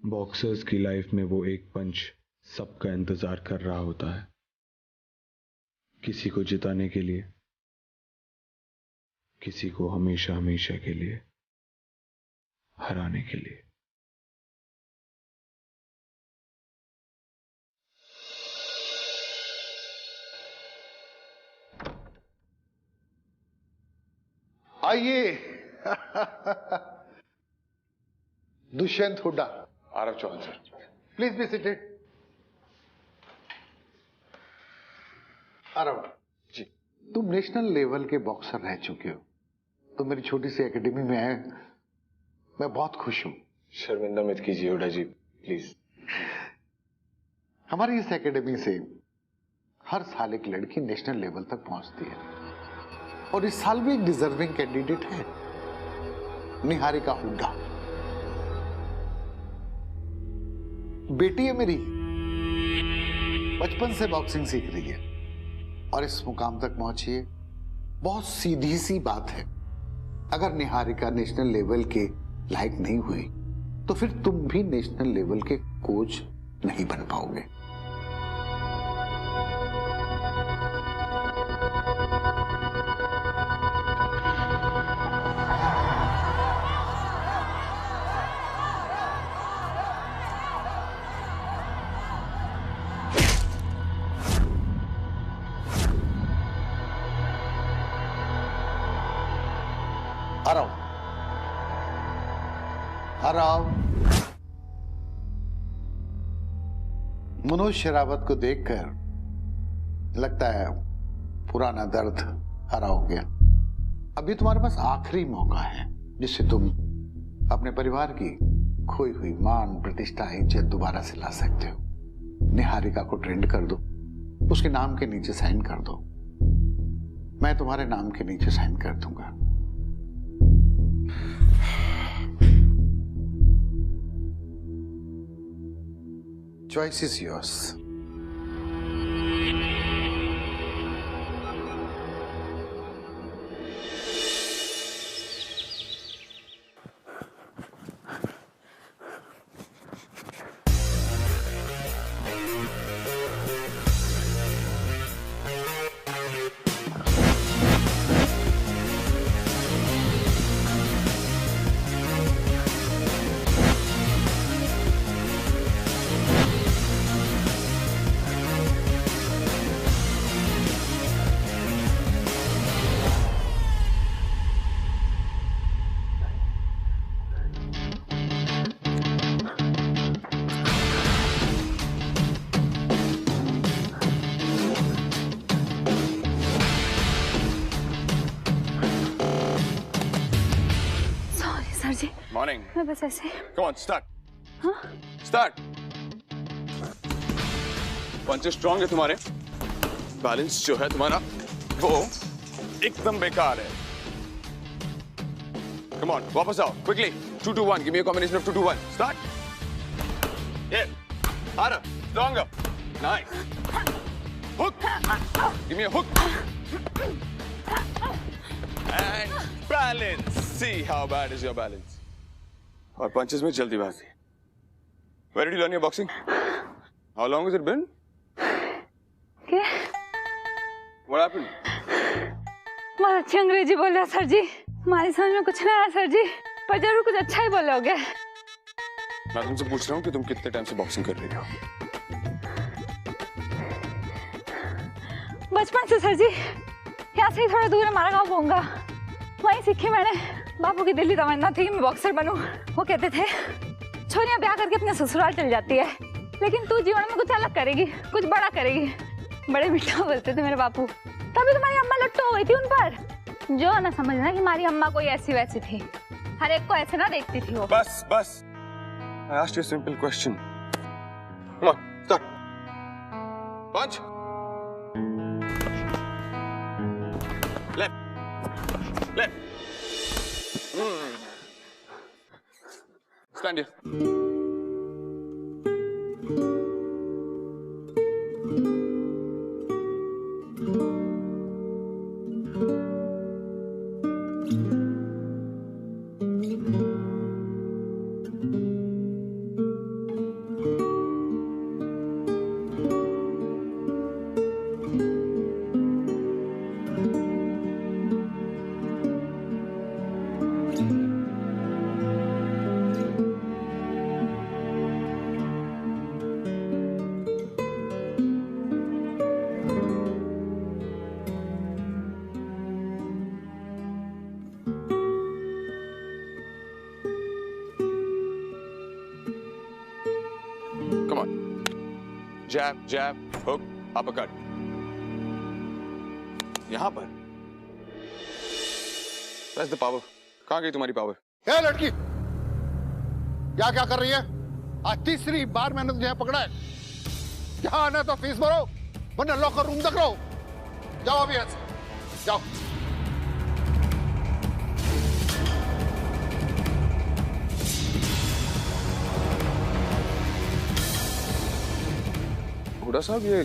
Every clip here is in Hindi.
बॉक्सर्स की लाइफ में वो एक पंच सबका इंतजार कर रहा होता है, किसी को जिताने के लिए, किसी को हमेशा हमेशा के लिए हराने के लिए। आइए Dushyant Hooda. Aarav Chauhan sir. Please be seated. Aarav ji. तुम नेशनल लेवल के बॉक्सर रह चुके हो, तो मेरी छोटी सी एकेडमी में आए, मैं बहुत खुश हूं। शर्मिंदा मत कीजिए हुड्डा जी, प्लीज। हमारी इस एकेडमी से हर साल एक लड़की नेशनल लेवल तक पहुंचती है, और इस साल भी एक डिजर्विंग कैंडिडेट है, निहारिका हुड्डा। बेटी है मेरी, बचपन से बॉक्सिंग सीख रही है और इस मुकाम तक पहुंची है। बहुत सीधी सी बात है, अगर निहारिका नेशनल लेवल के लायक नहीं हुई तो फिर तुम भी नेशनल लेवल के कोच नहीं बन पाओगे। हराओ हराओ। मनोज शेरावत को देखकर लगता है पुराना दर्द हरा हो गया। अभी तुम्हारे पास आखिरी मौका है जिससे तुम अपने परिवार की खोई हुई मान, प्रतिष्ठा, इज्जत दोबारा से ला सकते हो। निहारिका को ट्रेंड कर दो, उसके नाम के नीचे साइन कर दो, मैं तुम्हारे नाम के नीचे साइन कर दूंगा। Choice is yours. मॉर्निंग। मैं बस ऐसे। Come on, start. हाँ? स्टार्ट। पंचेस स्ट्रॉन्ग है तुम्हारे, बैलेंस जो है तुम्हारा वो एकदम बेकार है। कम ऑन, वापस आओ quickly. 2 2 1, give me a combination of 2 2 1। Start. ये Aarav, stronger, nice. Hook, give me a hook and balance. See how bad is your balance? और पंचेस में जल्दीबाजी। Where did you learn your boxing? How long has it been? क्या? What happened? बहुत अच्छी अंग्रेजी बोल रहा सर जी, हमारी समझ में कुछ नहीं आया सर जी, पर जरूर कुछ अच्छा ही बोलोगे। मैं तुमसे पूछ रहा हूँ कि तुम कितने टाइम से बॉक्सिंग कर रही हो? बचपन से सर जी, यहाँ से ही थोड़ा दूर हमारा गाँव बोंगा, वहीं सीखी मैंने। बापू की दिल्ली तमन्ना थी कि मैं बॉक्सर बनूं। वो कहते थे छोरियां ब्याह करके अपने ससुराल चल जाती है, लेकिन तू जीवन में कुछ अलग करेगी, कुछ बड़ा करेगी। बड़े मीठा बोलते थे मेरे बापू। तभी तुम्हारी अम्मा लट्टू हो गई थी उन पर। जो ना समझना कि हमारी अम्मा कोई ऐसी वैसी थी, हर एक को ऐसे ना देखती थी वो। बस बस, I asked you a simple question. Come on, start. Punch. Left. Left. Stand here. Jab jab hook uppercut. यहां पर Where's the power? कहां गई तुम्हारी पावर? ए लड़की, क्या क्या कर रही है? आज तीसरी बार मैंने तुझे पकड़ा है। यहाँ आना तो फीस भरो, वरना लॉकर रूम तक रहो। जाओ अभी यहाँ से, जाओ। हुडा साहब ये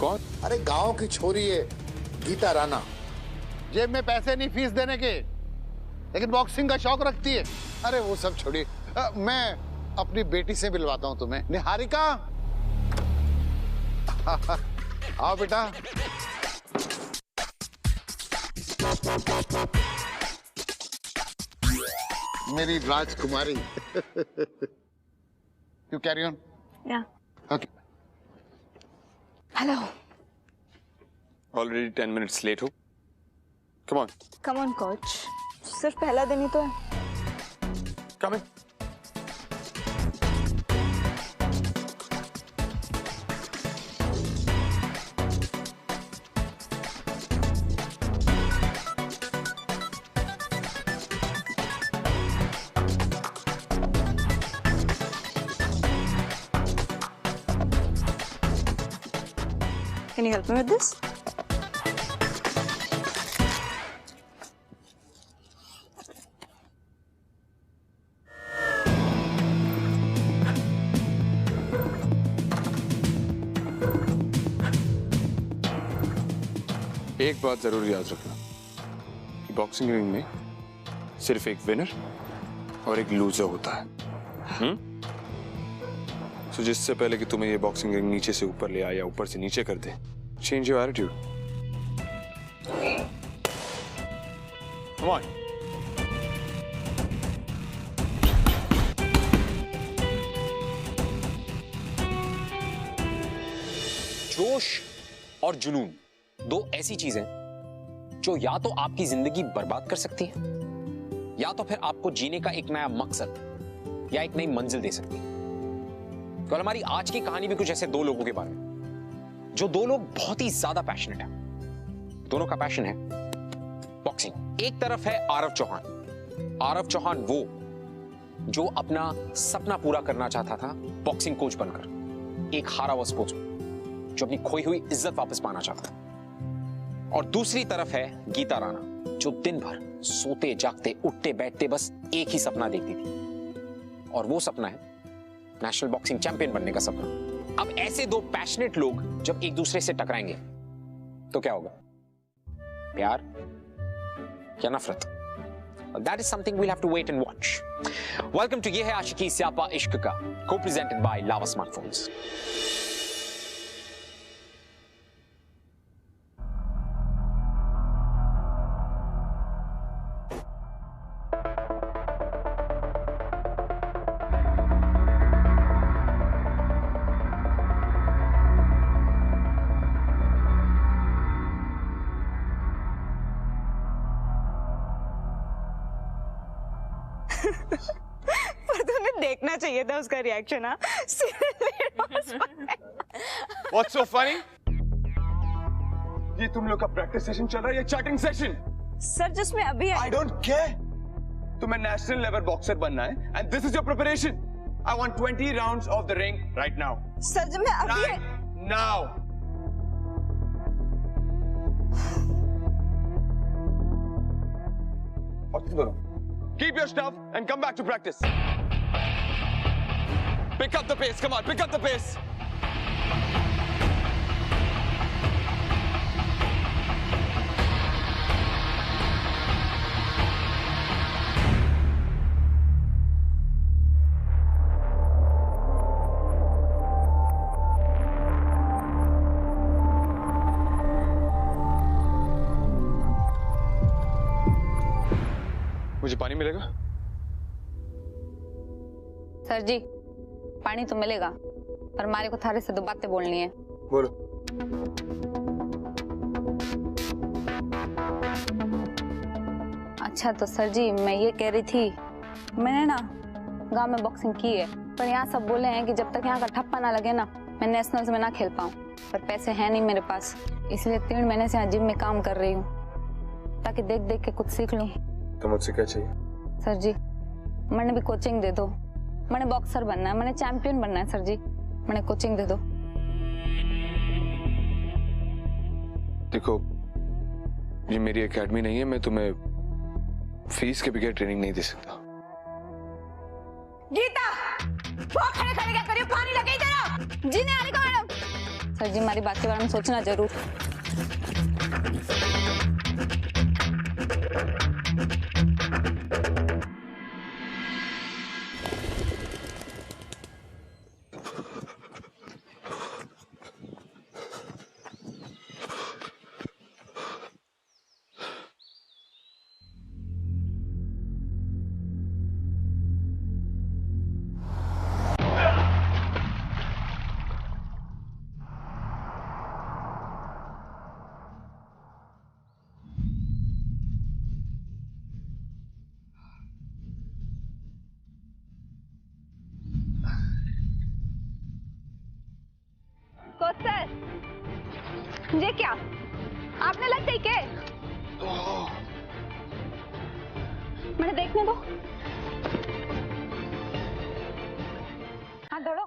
कौन? अरे गांव की छोरी है, गीता राणा। जेब में पैसे नहीं फीस देने के, लेकिन बॉक्सिंग का शौक रखती है। अरे वो सब छोड़िए, मैं अपनी बेटी से मिलवाता हूँ तुम्हें। निहारिका, आओ बेटा। मेरी राजकुमारी। You carry on. या okay. Hello. Already 10 minutes late हो। Come on. Come on coach, सिर्फ पहला दिन ही तो है। Come in. Can you help me with this? एक बात जरूर याद रखना कि बॉक्सिंग रिंग में सिर्फ एक विनर और एक लूजर होता है। सो जिससे पहले कि तुम्हें ये बॉक्सिंग रिंग नीचे से ऊपर ले आए या ऊपर से नीचे कर दे, change your attitude. Come on. जोश और जुनून दो ऐसी चीजें जो या तो आपकी जिंदगी बर्बाद कर सकती है या तो फिर आपको जीने का एक नया मकसद या एक नई मंजिल दे सकती है। तो हमारी आज की कहानी भी कुछ ऐसे दो लोगों के बारे में, जो दो लोग बहुत ही ज्यादा पैशनेट है। दोनों का पैशन है बॉक्सिंग। एक तरफ है आरव चौहान। आरव चौहान वो जो अपना सपना पूरा करना चाहता था बॉक्सिंग कोच बनकर, एक हारा हुआ स्पोर्ट्समैन जो अपनी खोई हुई इज्जत वापस पाना चाहता है। और दूसरी तरफ है गीता राणा, जो दिन भर सोते जागते उठते बैठते बस एक ही सपना देखती थी, और वो सपना है नेशनल बॉक्सिंग चैंपियन बनने का सपना। अब ऐसे दो पैशनेट लोग जब एक दूसरे से टकराएंगे तो क्या होगा? प्यार या नफरत? That is something we'll have to wait and watch. Welcome to ये है आशिकी स्यापा इश्क का, co-presented by Lava Smartphones. पर तुम्हें देखना चाहिए था उसका रिएक्शन। हाँ, What's so funny? ये तुम लोग का प्रैक्टिस सेशन चल रहा है या चैटिंग सेशन? सर जिसमें अभी I don't care. तुम्हें नेशनल लेवल बॉक्सर बनना है and this is your preparation. I want 20 rounds of the ring right now. Sir जब मैं अभी Right now. और तुम दोनों keep your stuff and come back to practice. Pick up the pace. Come on, pick up the pace. मुझे पानी मिलेगा? सर जी, पानी तो मिलेगा, पर हमारे को थारे से दो बातें बोलनी है। बोलो। अच्छा तो सर जी, मैं ये कह रही थी, मैंने ना गांव में बॉक्सिंग की है, पर यहाँ सब बोले हैं कि जब तक यहाँ का ठप्पा ना लगे ना मैं नेशनल्स में ना खेल पाऊँ, पर पैसे हैं नहीं मेरे पास, इसलिए 3 महीने से यहाँ जिम में काम कर रही हूँ ताकि देख देख के कुछ सीख लूँ। तो मुझसे क्या चाहिए? सर जी मैंने भी कोचिंग दे दो, मैंने बॉक्सर बनना है, मैंने चैंपियन बनना है सर जी, मैंने कोचिंग दे दो। देखो ये मेरी एकेडमी नहीं है, मैं तुम्हें फीस के बगैर ट्रेनिंग नहीं दे सकता। गीता वो खड़े खड़े क्या करियो, पानी लगे इधर। जी नहीं आ रही का मैडम। सर जी हमारी बात के बारे में सोचना जरूर। सर ये क्या आपने लगता ही क्या? मैंने देखने दो। हाँ दौड़ो।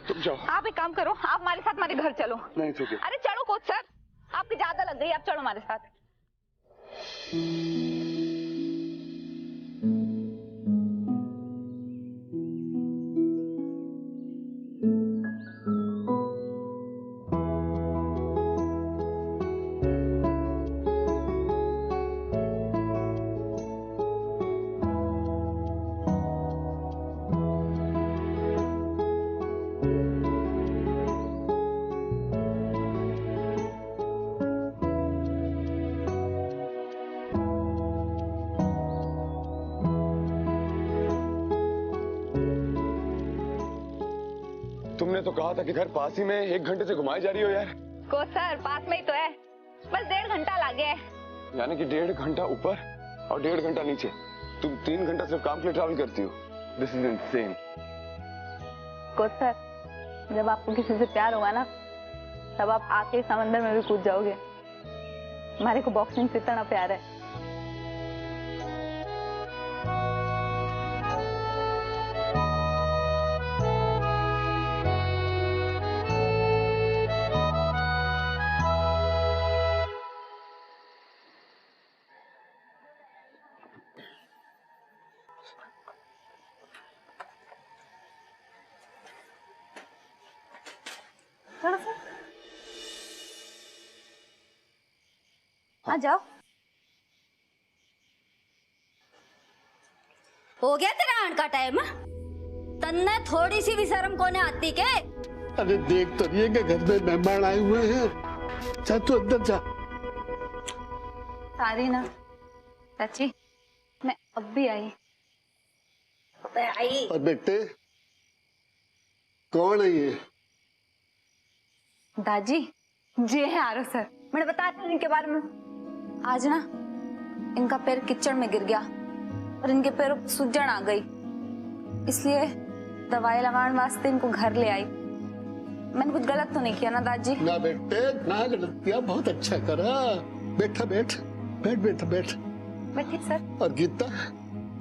तुम जाओ। आप एक काम करो, आप हमारे साथ हमारे घर चलो। नहीं ठीक है। अरे चलो कोच सर, आपकी ज्यादा लग गई, आप चलो हमारे साथ। तुमने तो कहा था कि घर पास ही में, 1 घंटे से घुमाई जा रही हो यार। कोच सर पास में ही तो है, बस 1.5 घंटा लगे है। यानी कि 1.5 घंटा ऊपर और 1.5 घंटा नीचे। तुम 3 घंटा सिर्फ काम के लिए ट्रैवल करती हो। This is insane. Coach sir जब आपको किसी से प्यार होगा ना, तब आप आके समंदर में भी कूद जाओगे। हमारे को बॉक्सिंग से इतना प्यार है। आ जाओ। हो गया तेरा आने का टाइम? तन्ने थोड़ी सी भी शर्म कोने आती के? अरे देख तो रही है कि घर में मेहमान आए हुए हैं। जा तू अंदर जा। सारी ना चाची, मैं अब भी आई। आई और बेटे कौन है ये? दादी जी है आरो सर, मैंने बताया था इनके बारे में। आज ना इनका पैर कीचड़ में गिर गया और इनके पैरों पर सूजन आ गई, इसलिए दवाई लगाने वास्ते इनको घर ले आई। मैंने कुछ गलत तो नहीं किया ना दादी? ना बेटे ना गलत किया, बहुत अच्छा करा। बैठा बैठ बैठ बैठ बैठ। बैठिए सर। और गीता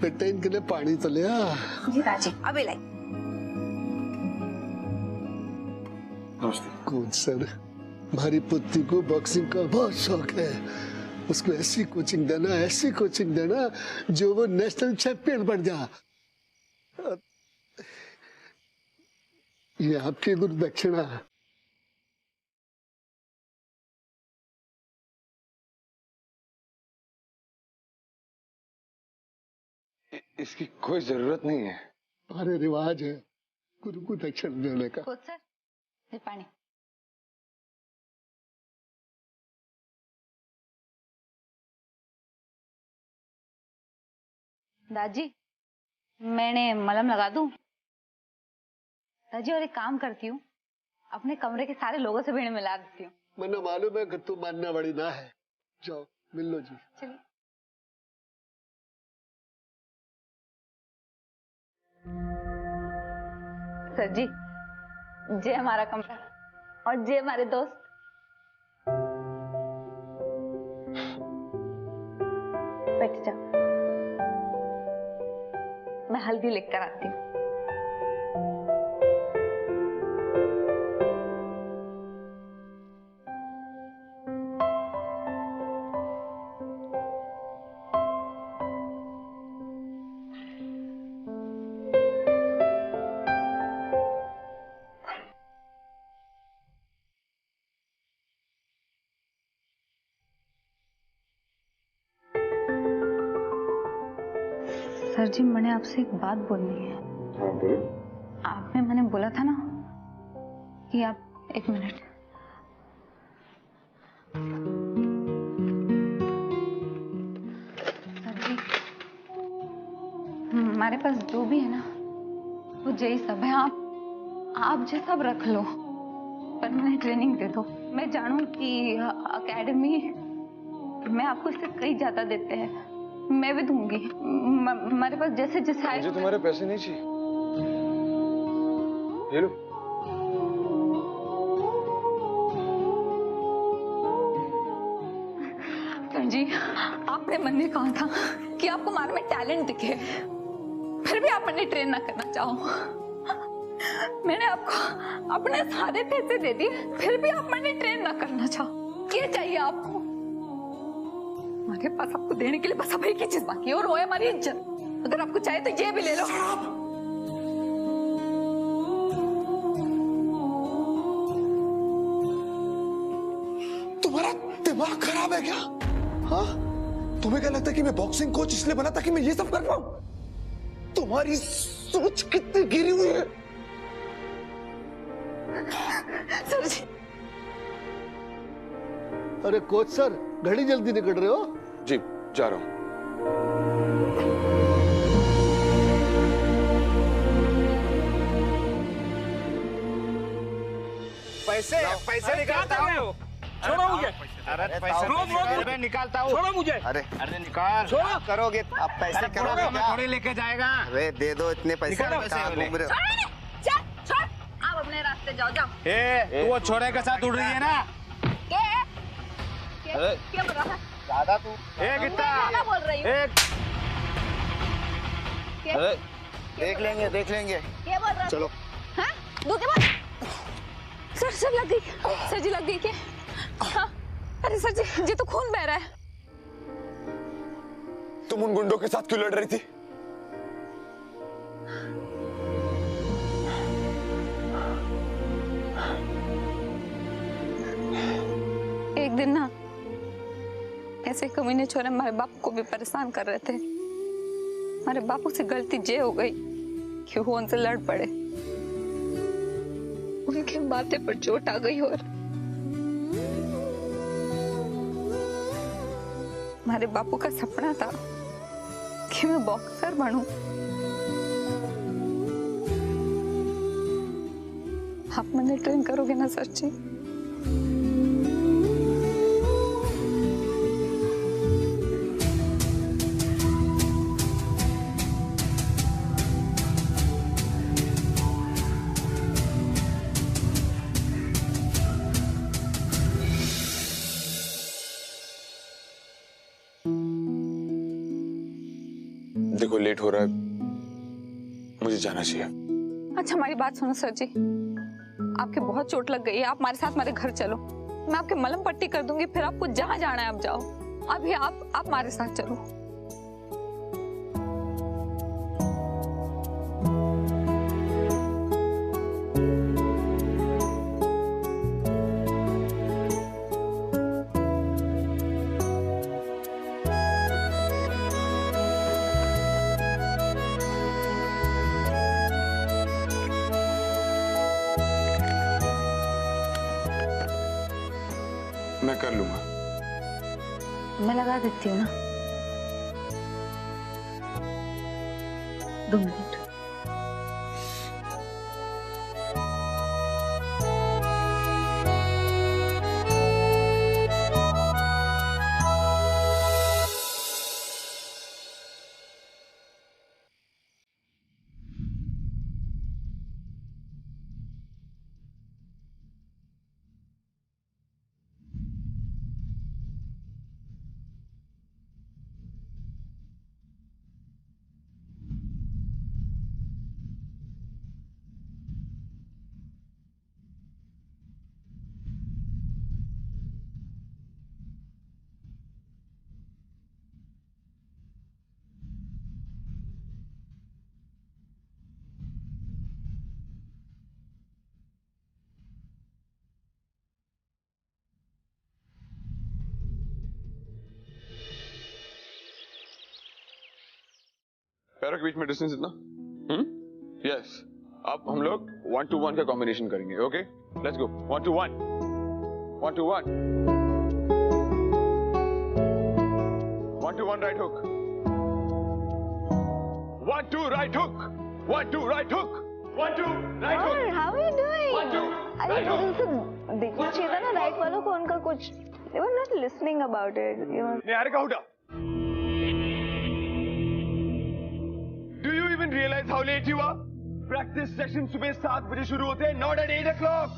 बेटे इनके लिए पानी तो ले आ। जी दादी अभी लाई। नमस्ते। कौन सर, हमारी पुत्री को बॉक्सिंग का बहुत शौक है। उसको ऐसी कोचिंग देना, ऐसी कोचिंग देना जो वो नेशनल चैंपियन बन जा। ये आपकी गुरु दक्षिणा। इसकी कोई जरूरत नहीं है। हमारे रिवाज है गुरु को दक्षिणा देने का। कोच सर ये पानी। दादी मैंने मलहम लगा दूं? दादी और एक काम करती हूँ, अपने कमरे के सारे लोगों से भीड़ मिला देती हूँ। मैंने मालूम है कि तू मानने वाली ना है। जाओ मिल लो जी। चलिए। सर जी, जे हमारा कमरा और जे हमारे दोस्त। बैठ जाओ, मैं हल्दी लेकर आती हूँ। सर जी, मैंने आपसे एक बात बोलनी है। हाँ बोलो। आपने मैंने बोला था ना कि आप 1 मिनट। सर जी, हमारे पास जो भी है ना वो यही सब है। आप जो सब रख लो, पर मुझे ट्रेनिंग दे दो। मैं जानूं कि एकेडमी में आपको इससे कहीं ज्यादा देते हैं, मैं भी दूंगी। हमारे पास जैसे जैसे आए। मुझे तुम्हारे पैसे नहीं चाहिए, ये लो। सर जी, आपने मन में कहा था कि आपको हमारे में टैलेंट दिखे, फिर भी आप मुझे ट्रेन ना करना चाहो। मैंने आपको अपने सारे पैसे दे दिए, फिर भी आप मुझे ट्रेन ना करना चाहो। क्या चाहिए आपको? हमारे पास आपको देने के लिए बस अब एक ही चीज बाकी है, और वो है हमारी इज्जत। अगर आपको चाहिए तो ये भी ले लो। तुम्हारा दिमाग खराब है क्या? हाँ, तुम्हें क्या लगता है कि मैं बॉक्सिंग कोच इसलिए बना ताकि मैं ये सब कर पाऊं? तुम्हारी सोच कितनी गिरी हुई है। सर जी। अरे कोच सर, घड़ी जल्दी निकल रहे हो? जी, जा रहा हूं। पैसे पैसे निकालता हूँ। छोड़ो मुझे। अरे पैसे निकालता हूँ। छोड़ो मुझे। अरे निकाल। छोड़ो। करोगे आप पैसे करोगे मैं थोड़ी लेके जाएगा। अरे दे दो इतने पैसे। कहाँ घूम रहे हो? छोड़, आप अपने रास्ते जाओ। तू वो छोरे के साथ उड़ रही है ना? क्या बोल रहा है? ज्यादा तू क्या बोल रही हूँ? देख लेंगे। क्या बोल रहा है? चलो। हाँ? धोखेबाज। सर लग गई। सर जी लग गई क्या? हाँ। अरे सर जी तो खून बह रहा है। तुम उन गुंडों के साथ क्यों लड़ रही थी? एक दिन ना ऐसे कमीने छोरे हमारे बापू को भी परेशान कर रहे थे। हमारे बापू से गलती ये हो गई कि वो उनसे लड़ पड़े। उनके माथे पर चोट आ गई और हमारे बापू का सपना था कि मैं बॉक्सर बनूं। आप मुझे ट्रेन करोगे ना सर जी? देखो लेट हो रहा है, मुझे जाना चाहिए। अच्छा हमारी बात सुनो सर जी, आपके बहुत चोट लग गई है, आप हमारे साथ हमारे घर चलो। मैं आपके मलहम पट्टी कर दूंगी, फिर आपको जहां जाना है आप जाओ। अभी आप हमारे साथ चलो। मैं कर लूंगा। मैं लगा देती हूँ ना। 2 मिनट। पैरों के बीच में डिस्टेंस इतना? यस। अब हम लोग 1 to 1 का कॉम्बिनेशन करेंगे। Okay, let's go. 1 to 1, 1 to 1, 1 to 1 right hook, 1 2 right hook, 1 2 right hook, 1 2 right hook। How are you doing? 1 2 अरे right hook। उनसे देखना चाहिए था ना राइट वालों को, उनका कुछ they were not listening about it, you know। Niharika Hooda, do you even realize how late you are? Practice session सुबह 7 बजे शुरू होते हैं, not at 8 o'clock।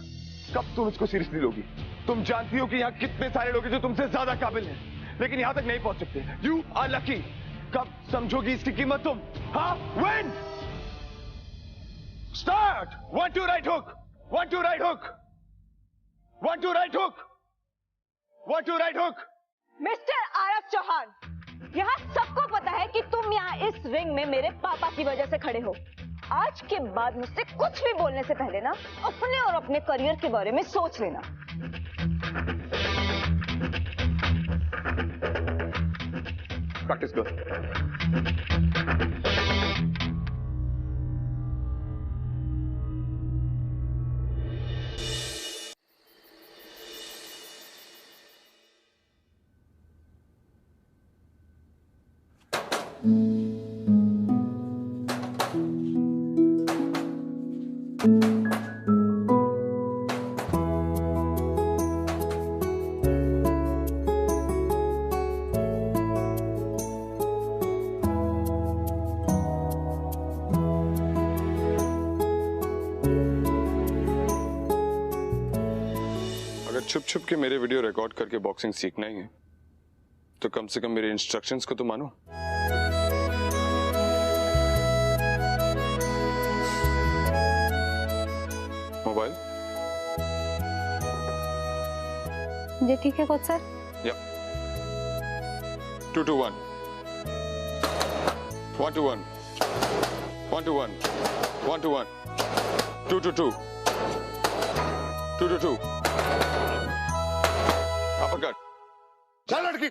कब तुम इसको सीरियसली लोगी? तुम जानती हो कि यहाँ कितने सारे लोग हैं जो तुमसे ज्यादा काबिल हैं, लेकिन यहाँ तक नहीं पहुंच सकते। You are lucky। कब समझोगी इसकी कीमत तुम? हाँ? When? Start! 1 2 right hook, 1 2 right hook, 1 2 right hook, 1 2 right hook। Mister Aarav Chauhan, यहाँ सबको पता है कि तुम यहाँ इस रिंग में मेरे पापा की वजह से खड़े हो। आज के बाद मुझसे कुछ भी बोलने से पहले ना अपने और अपने करियर के बारे में सोच लेना। प्रैक्टिस करो। छुप छुप के मेरे वीडियो रिकॉर्ड करके बॉक्सिंग सीखना ही है तो कम से कम मेरे इंस्ट्रक्शंस को तो मानो। मोबाइल जी ठीक है कोच सर। या 2 to 1, 1 to 1, 1 to 1, 1 to 1, 2 to 2, 2 to 2। चल लड़की,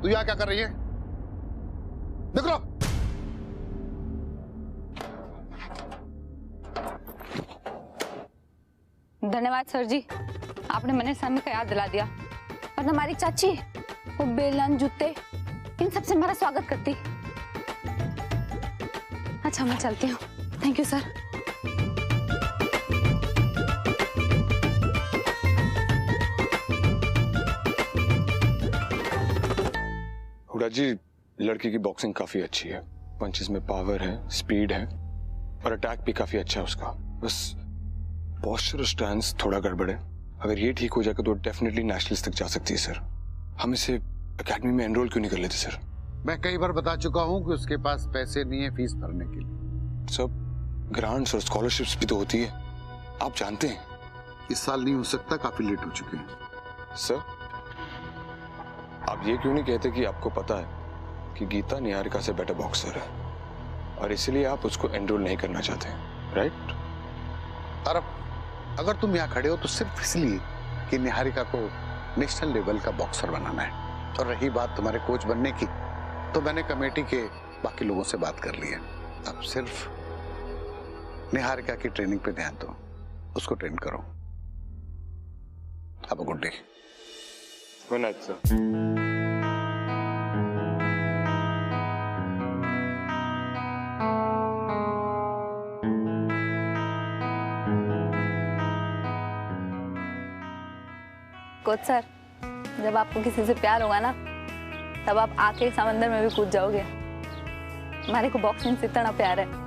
तू यहाँ क्या कर रही है? देख लो। धन्यवाद सर जी, आपने मैंने समय का याद दिला दिया, और हमारी चाची वो बेलन जूते इन सब से हमारा स्वागत करती। अच्छा मैं चलती हूँ। Thank you sir. Hooda ji, लड़की की बॉक्सिंग काफी अच्छी है, पंचेस में पावर है, स्पीड है और अटैक भी काफी अच्छा है उसका। बस पोस्चर और स्टैंस थोड़ा गड़बड़ है। अगर ये ठीक हो जाएगा तो डेफिनेटली नेशनल्स तक जा सकती है सर। हम इसे एकेडमी में एनरोल क्यों नहीं कर लेते सर? मैं कई बार बता चुका हूँ कि उसके पास पैसे नहीं है फीस भरने के लिए। सर ग्रांट्स और स्कॉलरशिप्स भी तो होती है, आप जानते हैं। इस साल नहीं हो सकता, काफी लेट हो चुके हैं। सर आप ये क्यों नहीं कहते कि आपको पता है कि गीता निहारिका से बेटर बॉक्सर है और इसलिए आप उसको एनरोल नहीं करना चाहते हैं, राइट? अगर तुम यहाँ खड़े हो तो सिर्फ इसलिए कि निहारिका को नेशनल लेवल का बॉक्सर बनाना है। और रही बात तुम्हारे कोच बनने की, तो मैंने कमेटी के बाकी लोगों से बात कर ली है। अब सिर्फ निहारिका की ट्रेनिंग पे ध्यान दो, उसको ट्रेन करो। अब good day. Good night sir. Coach sir, जब आपको किसी से प्यार होगा ना, तब आप आके समंदर में भी कूद जाओगे। हमारे को बॉक्सिंग से इतना प्यार है।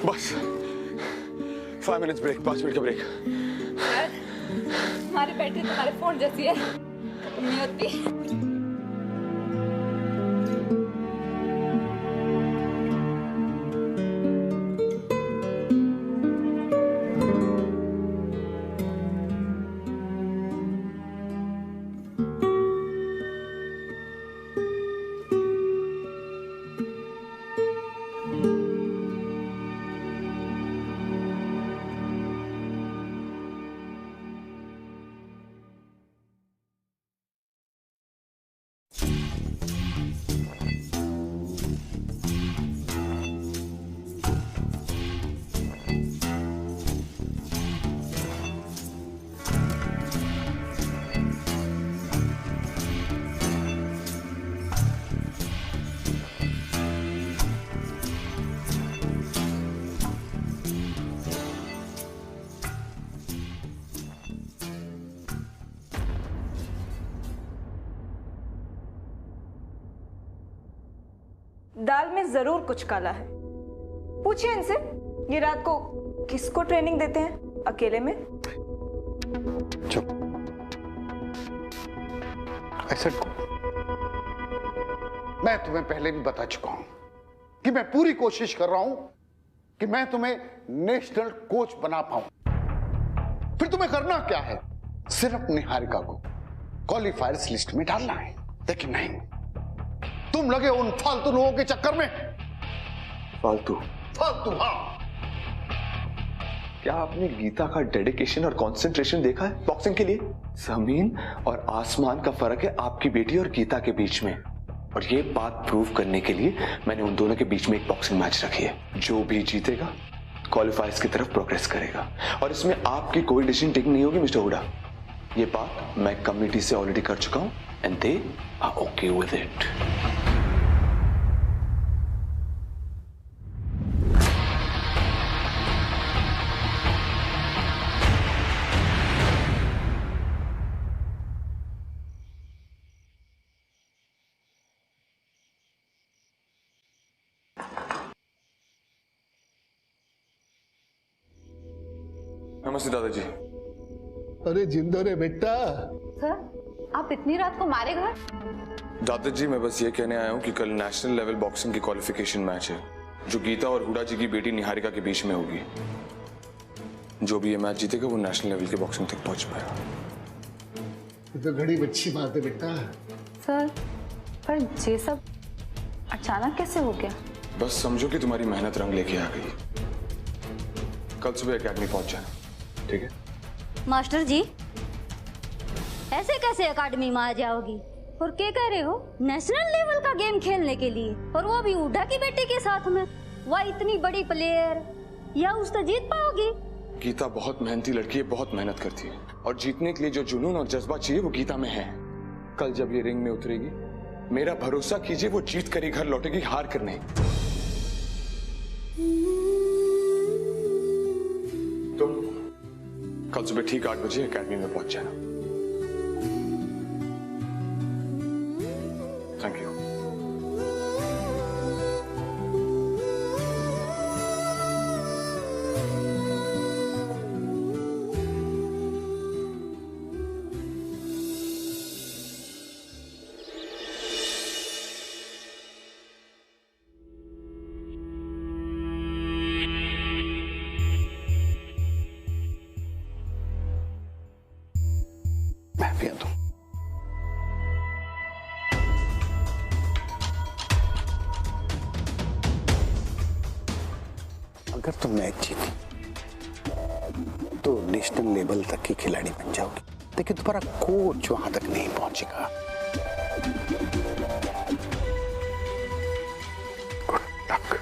बस 5 मिनट्स ब्रेक, 5 मिनट का ब्रेक। हमारी बैटरी तुम्हारे फोन जैसी है, नहीं होती। दाल में जरूर कुछ काला है। पूछिए इनसे ये रात को किसको ट्रेनिंग देते हैं अकेले में। चुप। ऐसा मैं तुम्हें पहले भी बता चुका हूं कि मैं पूरी कोशिश कर रहा हूं कि मैं तुम्हें नेशनल कोच बना पाऊं। फिर तुम्हें करना क्या है, सिर्फ निहारिका को क्वालिफायर्स लिस्ट में डालना है। लेकिन नहीं, तुम लगे उन फालतू लोगों के चक्कर में। फालतू? हाँ। क्या आपने गीता का डेडिकेशन और कंसंट्रेशन देखा है बॉक्सिंग के लिए? जमीन और आसमान का फर्क है आपकी बेटी और गीता के बीच में। और ये बात प्रूव करने के लिए मैंने उन दोनों के बीच में एक बॉक्सिंग मैच रखी है। जो भी जीतेगा क्वालिफायर्स की तरफ प्रोग्रेस करेगा, और इसमें आपकी कोई डिसीजन टेकिंग नहीं होगी मिस्टर हुडा। ये बात मैं कमिटी से ऑलरेडी कर चुका हूं and they are okay with it. नमस्ते दादाजी। अरे जिंदो रे बेटा। सर आप इतनी रात को हमारे घर? दादाजी मैं बस ये कहने आया हूँ कि कल नेशनल लेवल बॉक्सिंग की क्वालिफिकेशन मैच है जो गीता और हुडा जी की बेटी निहारिका के बीच में होगी। जो भी ये मैच जीतेगा वो नेशनल लेवल की बॉक्सिंग तक पहुंच पाएगा। तो घड़ी अच्छी बात है बेटा। सर पर ये सब अचानक कैसे हो गया? बस समझो कि तुम्हारी मेहनत रंग लेके आ गई। कल सुबह एकेडमी पहुंच जाना, ठीक है? मास्टर जी ऐसे कैसे एकेडमी में आ जाओगी? और क्या कह रहे हो? नेशनल लेवल का गेम खेलने के लिए, और वो भी हुडा की बेटी के साथ में? वह इतनी बड़ी प्लेयर, या उससे जीत पाओगी? गीता बहुत मेहनती लड़की है, बहुत मेहनत करती है, और जीतने के लिए जो जुनून और जज्बा चाहिए वो गीता में है। कल जब ये रिंग में उतरेगी, मेरा भरोसा कीजिए वो जीत कर ही घर लौटेगी, हार कर नहीं। तुम कल सुबह ठीक 8 बजे एकेडमी में पहुंच जाना। Thank you. मैं पिया दूं। अगर तुम मैच जीती तो नेशनल लेवल तक की खिलाड़ी बन जाओगी, लेकिन तुम्हारा कोच वहां तक नहीं पहुंचेगा। Good luck.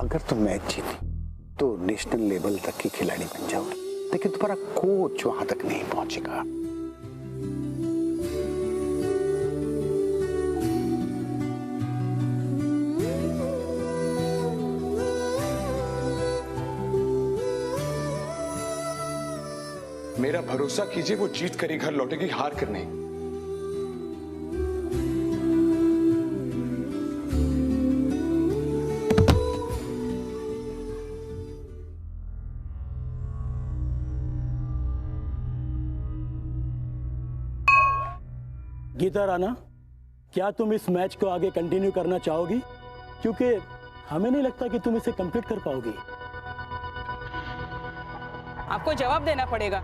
अगर तुम मैच जीती तो नेशनल लेवल तक की खिलाड़ी बन जाओगी, लेकिन तुम्हारा कोच वहां तक नहीं पहुंचेगा। मेरा भरोसा कीजिए वो जीत कर ही घर लौटेगी, हार कर नहीं। गीता राणा, क्या तुम इस मैच को आगे कंटिन्यू करना चाहोगी? क्योंकि हमें नहीं लगता कि तुम इसे कंप्लीट कर पाओगी। आपको जवाब देना पड़ेगा।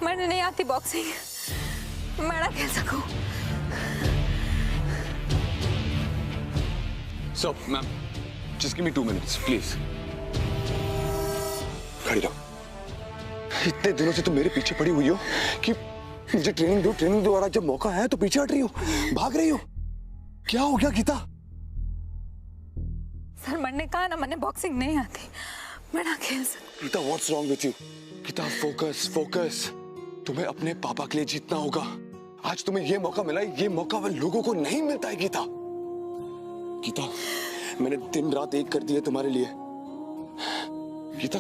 मैंने नहीं आती बॉक्सिंग, मैं ना खेल सकूं। So, ma'am, just give me 2 minutes, please. खड़ी रहो। इतने दिनों से तुम मेरे पीछे पड़ी हुई हो कि मुझे ट्रेनिंग दो और आज जब मौका है तो पीछे हट रही हो, भाग रही हो। क्या हो गया गीता? सर मैंने कहा ना, मैंने बॉक्सिंग नहीं आती, मैं ना खेल सकती। Gita, what's wrong with you? Gita, focus. तुम्हें अपने पापा के लिए जीतना होगा। आज तुम्हें ये मौका मिला है, ये मौका वो लोगों को नहीं मिलता है गीता। गीता, मैंने दिन रात एक कर दिया तुम्हारे लिए। गीता,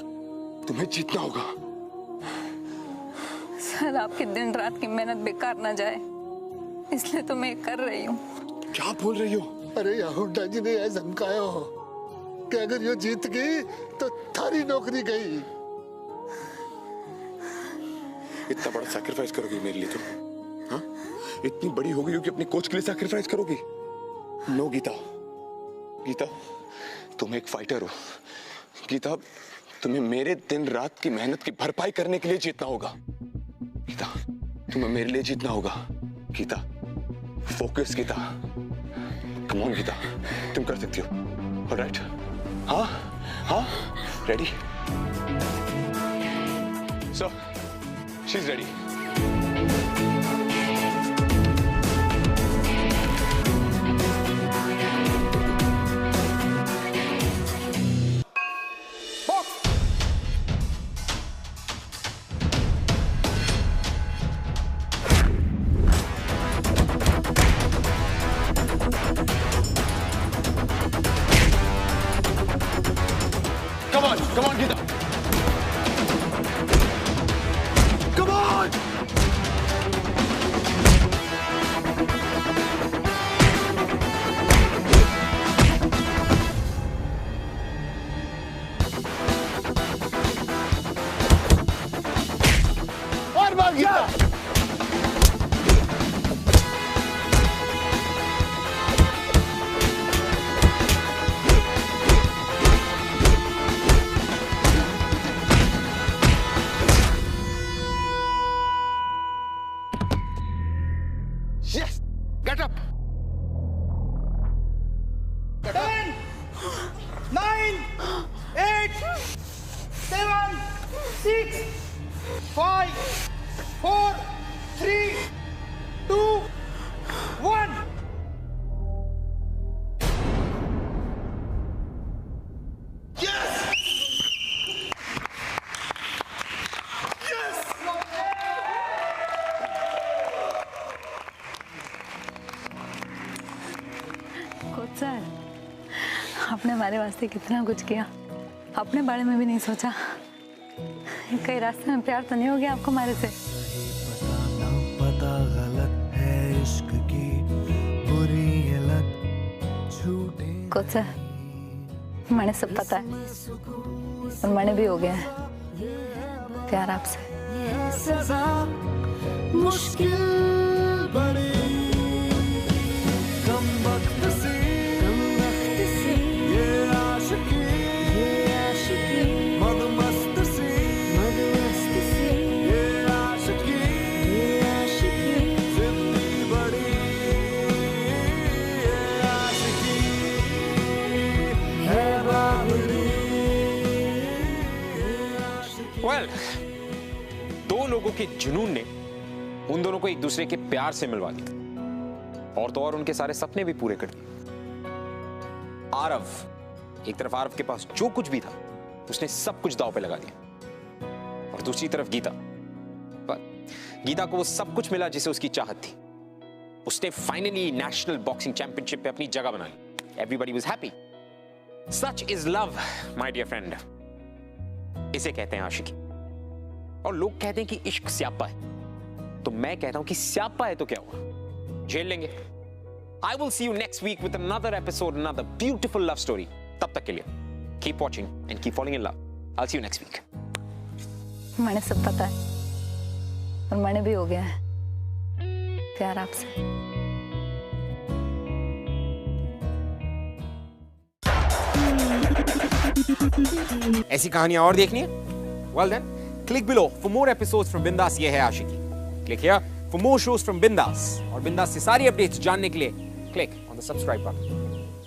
तुम्हें जीतना होगा। सर आपकी दिन रात की मेहनत बेकार ना जाए, इसलिए तो मैं कर रही हूँ। क्या बोल रही हो? अरे हुड्डा जी ने यह धमकाया हो कि अगर ये जीत गई तो थारी नौकरी गई। इतना बड़ा सैक्रिफाइस करोगी मेरे लिए तुम? हाँ? इतनी बड़ी हो गई हो कि अपने कोच के लिए सैक्रिफाइस करोगी? नो गीता, गीता तुम एक फाइटर हो। गीता, तुम्हें मेरे दिन रात की मेहनत की भरपाई करने के लिए जीतना होगा। गीता, तुम्हें मेरे लिए जीतना होगा। Gita, focus Gita. Come on Gita, तुम कर सकती हो। ऑलराइट? हाँ, ready? So, she is ready. Come on, Gita. Come on. और बार Gita. Yes! Get up! 10, 9, 8, 7, 6, 5, 4, 3, 2, 1. Coach sir, आपने हमारे वास्ते कितना कुछ किया, अपने बारे में भी नहीं सोचा। कहीं रास्ते में प्यार तो नहीं हो गया आपको हमारे से? पता गलत है इश्क की बुरी ये लत झूठे। कोच सर, मैंने सब पता है और मैंने भी हो गया है प्यार आपसे। सजा मुश्किल बड़ी कम वक्त से ये आशिकी मदमस्त से ये आशिकी जिंदगी बड़ी ये आशिकी है बाबरी। Well, दो लोगों के जुनून ने उन दोनों को एक दूसरे के प्यार से मिलवा दिया और तो और उनके सारे सपने भी पूरे कर दिए। आरव, एक तरफ आरव के पास जो कुछ भी था उसने सब कुछ दांव पे लगा दिया और दूसरी तरफ गीता, पर गीता को वो सब कुछ मिला जिसे उसकी चाहत थी। उसने फाइनली नेशनल बॉक्सिंग चैंपियनशिप पे अपनी जगह बना ली। Everybody was happy. Such is love my dear friend. इसे कहते हैं आशिकी। और लोग कहते हैं कि इश्क स्यापा है, तो मैं कहता हूं कि स्यापा है तो क्या हुआ, झेल लेंगे। I will see you next week with another episode, another beautiful love story. तब तक के लिए keep watching and keep falling in love. I'll see you next week. मैंने सब पता है और मैंने भी हो गया है प्यार आपसे। ऐसी कहानियां और देखनी है? Well then, click below for more episodes from Bindas ये है आशिकी। Click here for more shows from Bindas और Bindas से सारी अपडेट्स जानने के लिए click on the subscribe button।